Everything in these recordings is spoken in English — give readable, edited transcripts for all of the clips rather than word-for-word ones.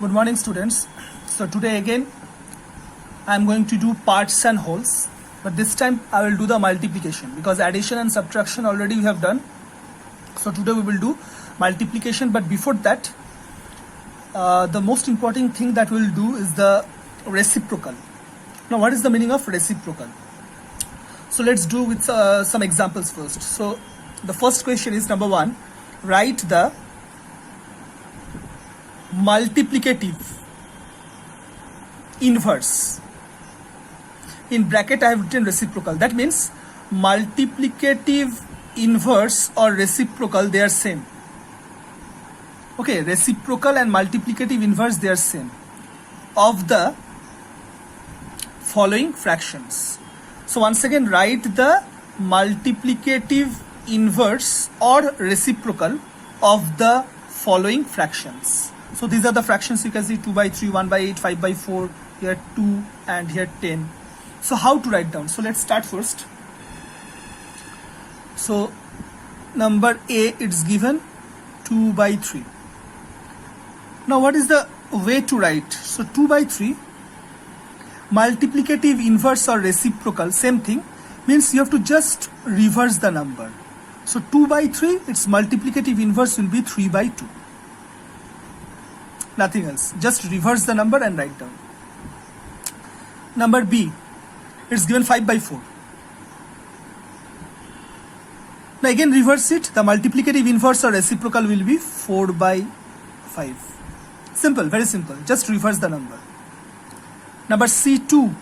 Good morning, students. So today again I am going to do parts and wholes, but this time I will do the multiplication because addition and subtraction already we have done. So today we will do multiplication, but before that the most important thing that we will do is the reciprocal. Now what is the meaning of reciprocal? So let's do with some examples first. So the first question is number 1, write the multiplicative inverse. In bracket I have written reciprocal. That means multiplicative inverse or reciprocal, they are same. Okay, reciprocal and multiplicative inverse, they are same of the following fractions. So once again, write the multiplicative inverse or reciprocal of the following fractions. So these are the fractions you can see: 2 by 3, 1 by 8, 5 by 4, here 2 and here 10. So how to write down? So let's start first. So number A, it's given 2 by 3. Now what is the way to write? So 2 by 3, multiplicative inverse or reciprocal, same thing, means you have to just reverse the number. So 2 by 3, its multiplicative inverse will be 3 by 2. Nothing else. Just reverse the number and write down. Number B, it's given 5 by 4. Now again reverse it. The multiplicative inverse or reciprocal will be 4 by 5. Simple, very simple. Just reverse the number. Number C, 2.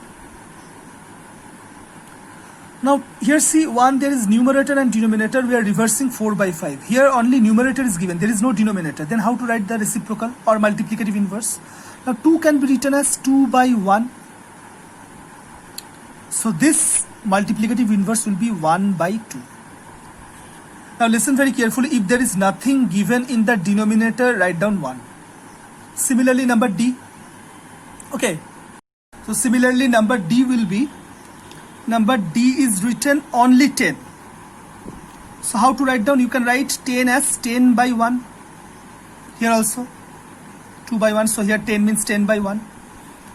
Now here see 1, there is numerator and denominator. We are reversing 4 by 5. Here only numerator is given. There is no denominator. Then how to write the reciprocal or multiplicative inverse? Now 2 can be written as 2 by 1. So this multiplicative inverse will be 1 by 2. Now listen very carefully. If there is nothing given in the denominator, write down 1. Similarly, number D. Okay. So similarly, number D will be, number D is written only 10. So how to write down? You can write 10 as 10 by 1. Here also 2 by 1. So here 10 means 10 by 1.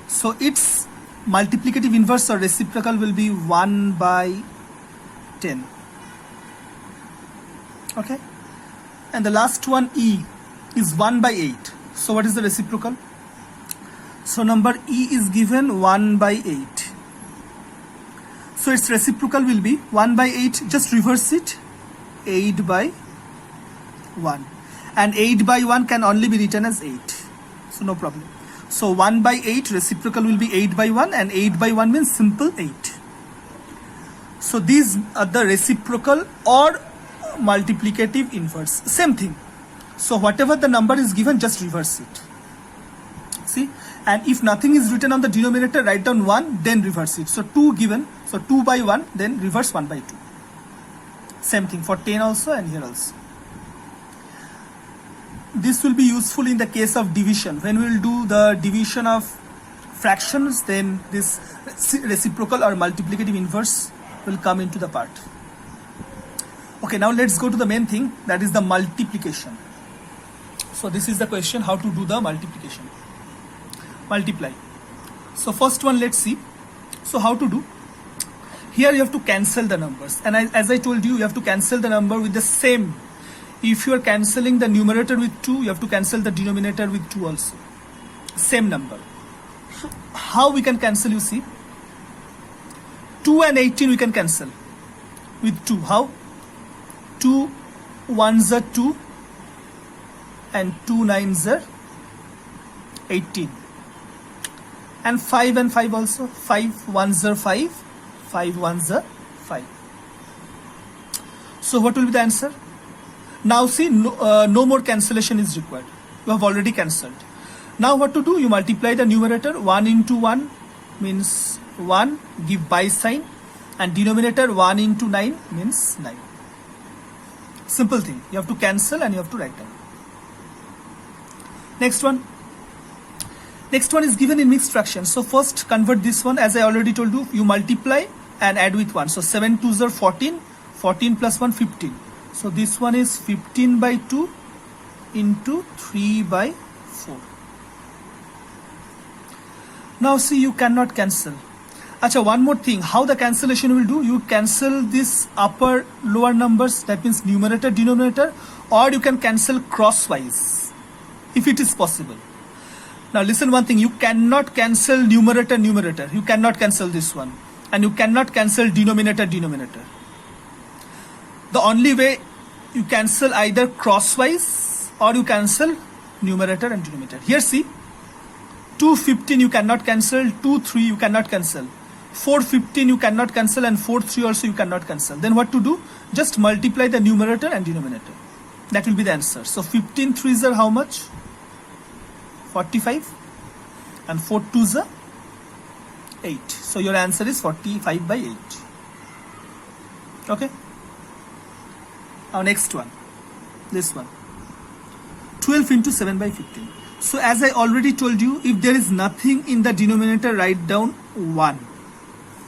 So its multiplicative inverse or reciprocal will be 1 by 10. Okay. And the last one, E, is 1 by 8. So what is the reciprocal? So number E is given 1 by 8. So its reciprocal will be 1 by 8. Just reverse it. 8 by 1. And 8 by 1 can only be written as 8. So no problem. So 1 by 8 reciprocal will be 8 by 1, and 8 by 1 means simple 8. So these are the reciprocal or multiplicative inverse. Same thing. So whatever the number is given, just reverse it. See? And if nothing is written on the denominator, write down 1, then reverse it. So 2 given, so 2 by 1, then reverse 1 by 2. Same thing for 10 also and here also. This will be useful in the case of division. When we will do the division of fractions, then this reciprocal or multiplicative inverse will come into the part. Okay, now let's go to the main thing, that is the multiplication. So this is the question, how to do the multiplication. Multiply. So first one, let's see. So how to do? Here you have to cancel the numbers, and as I told you have to cancel the number with the same. If you are cancelling the numerator with 2, you have to cancel the denominator with 2 also. Same number. So how we can cancel, you see? 2 and 18 we can cancel with 2. How? 2 1s are 2 and 2 9s are 18. And 5 and 5 also. 5 1s are 5, 5 1s are 5. So what will be the answer? Now see, no more cancellation is required. You have already cancelled. Now what to do? You multiply the numerator. 1 into 1 means 1, give by sign, and denominator 1 into 9 means 9. Simple thing. You have to cancel and you have to write down. Next one. Next one is given in mixed fractions. So first convert this one. As I already told you, you multiply and add with 1. So 7 2s are 14. 14 plus 1, 15. So this one is 15 by 2 into 3 by 4. Now see, you cannot cancel. Acha, one more thing, how the cancellation will do, you cancel this upper lower numbers, that means numerator denominator, or you can cancel crosswise if it is possible. Now listen one thing, you cannot cancel numerator numerator, you cannot cancel this one, and you cannot cancel denominator denominator. The only way you cancel either crosswise or you cancel numerator and denominator. Here see, 215 you cannot cancel, 2-3 you cannot cancel, 415 you cannot cancel, and 4-3 also you cannot cancel. Then what to do? Just multiply the numerator and denominator. That will be the answer. So 15 3s are how much? 45, and 4 2s are 8. So your answer is 45 by 8. Okay. Now next one, this one, 12 into 7 by 15. So as I already told you, if there is nothing in the denominator, write down 1.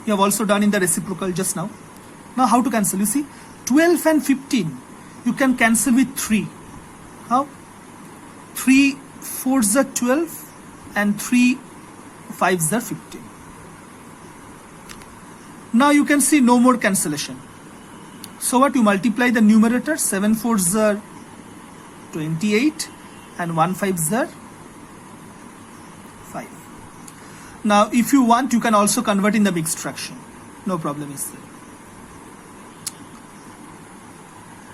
You have also done in the reciprocal just now. Now how to cancel? You see, 12 and 15 you can cancel with 3. How? 3 4s are 12 and 3 5s are 15. Now you can see no more cancellation. So what? You multiply the numerator, 7 4s are 28 and 1 5s are 5. Now if you want, you can also convert in the mixed fraction. No problem is there.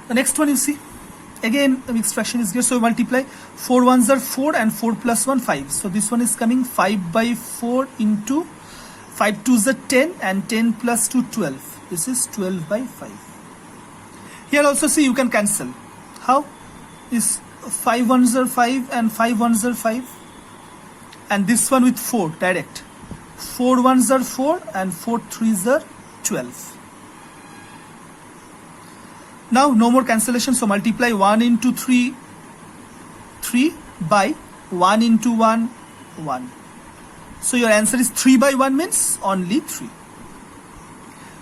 The next one you see, again the mixed fraction is here. So you multiply, 4 1s are 4 and 4 plus 1 5. So this one is coming 5 by 4 into 5 2s are 10 and 10 plus 2 12. This is 12 by 5. Here also see, you can cancel. How? Is 5 1s are 5 and 5 1s are 5, and this one with 4 direct. 4 1s are 4 and 4 3s are 12. Now no more cancellation, so multiply 1 into 3 3 by 1 into 1 1. So your answer is 3 by 1 means only 3.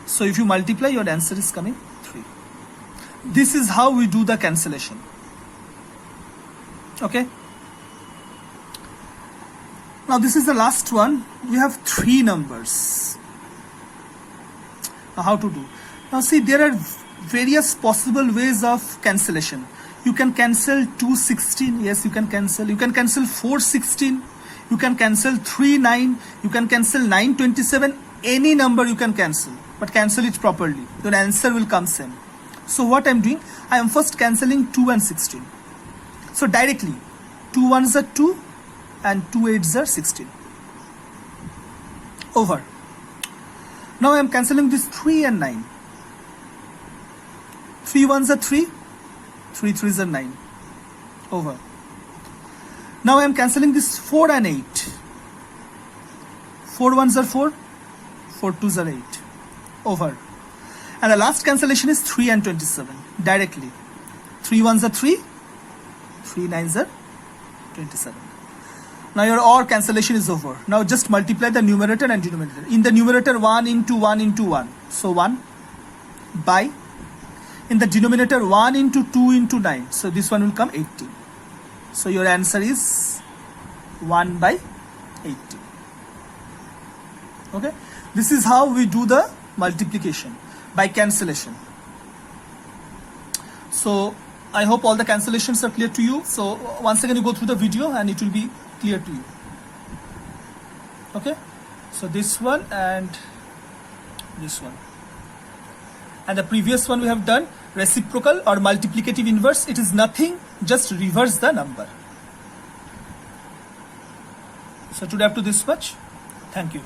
So if you multiply, your answer is coming 3. This is how we do the cancellation. Okay. Now this is the last one. We have 3 numbers. Now how to do? Now see, there are various possible ways of cancellation. You can cancel 216. Yes, you can cancel. You can cancel 416. You can cancel 39. You can cancel 927. Any number you can cancel, but cancel it properly. Your answer will come same. So what I'm doing, I am first cancelling 2 and 16. So directly, 2 1s are 2 and 2 8s are 16. Over. Now I am cancelling this 3 and 9. 3 1s are 3, 3 3s are 9. Over. Now I am cancelling this 4 and 8. 4 1s are 4, 4 2s are 8. Over. And the last cancellation is 3 and 27. Directly. 3 1s are 3, 3 9s are 27. Now your OR cancellation is over. Now just multiply the numerator and denominator. In the numerator, 1 into 1 into 1. So 1 by, in the denominator, 1 into 2 into 9. So this one will come 18. So your answer is 1 by 18. Okay. This is how we do the multiplication by cancellation. So I hope all the cancellations are clear to you. So once again, you go through the video and it will be clear to you. Okay. So this one and this one. And the previous one we have done, reciprocal or multiplicative inverse. It is nothing, just reverse the number. So today up to this much. Thank you.